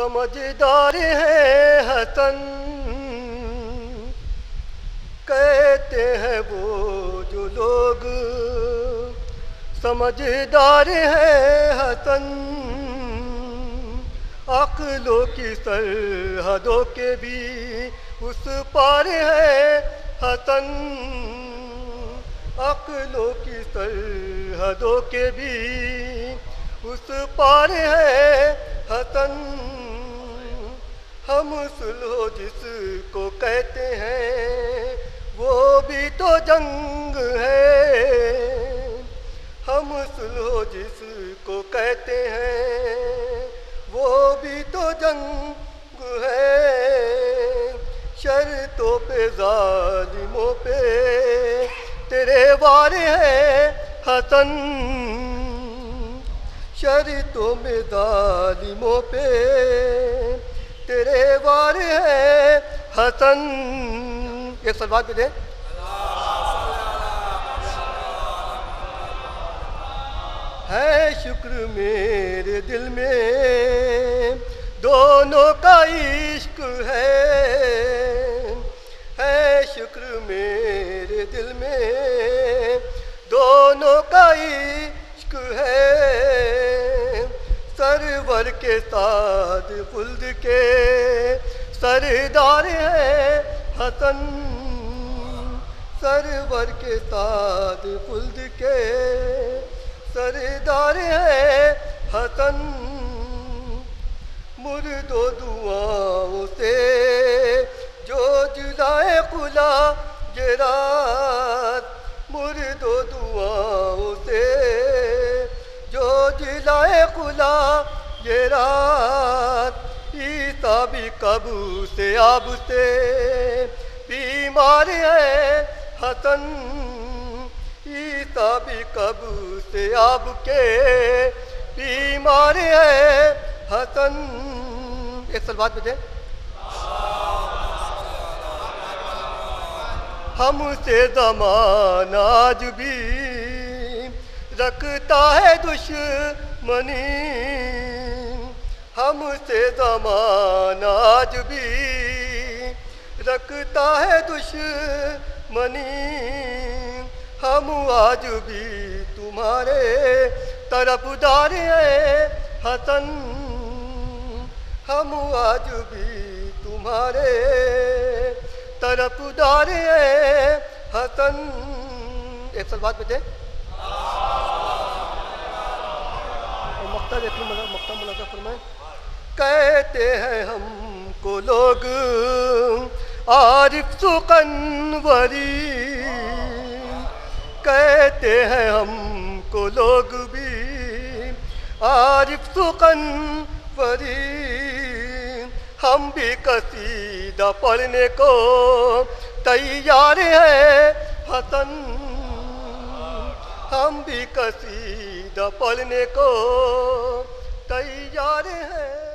سمجھدار ہیں حسن، کہتے ہیں وہ جو لوگ سمجھدار ہیں حسن، عقلوں کی سرحدوں کے بھی اس پار ہے حسن، عقلوں کی سرحدوں کے بھی اس پار ہے حسن، ہم صلح جس کو کہتے ہیں وہ بھی تو جنگ ہے، ہم صلح جس کو کہتے ہیں وہ بھی تو جنگ ہے، شرطوں پہ ظالموں پہ تیرے وار ہے حسن، شرطوں میں ظالموں پہ تیرے وار ہے حسن۔ ایک سلوات پہ دیں۔ ہے شکر میرے دل میں دونوں کا عشق ہے شکر میرے دل میں دونوں کا عشق ہے، سرور کے ساتھ خلد کے سردار ہے حسن، سرور کے ساتھ خلد کے سردار ہے حسن، مرد و دعاؤں سے جو جلائے خلا یہ رات، مرد و دعاؤں سے جو جلائے خلا یہ رات، عیسیٰ بھی قبر سے آب سے بیمار ہے حسن، عیسیٰ بھی قبر سے آب کے بیمار ہے حسن۔ ایک سلوات پہ دیں۔ ہم سے زمانہ آج بھی رکھتا ہے دشمنی، ہم سے زمانہ آج بھی رکھتا ہے دشمنی، ہم آج بھی تمہارے طرفدار ہیں حسن، ہم آج بھی تمہارے طرفدار ہیں حسن۔ ایک سلوات پہ دیں۔ مقطع ملاحظہ فرمائیں۔ کہتے ہیں ہم کو لوگ عارف سخنوری، کہتے ہیں ہم کو لوگ بھی عارف سخنوری، ہم بھی قصیدہ پڑھنے کو تیار ہیں حسن، ہم بھی قصیدہ پڑھنے کو تیار ہیں۔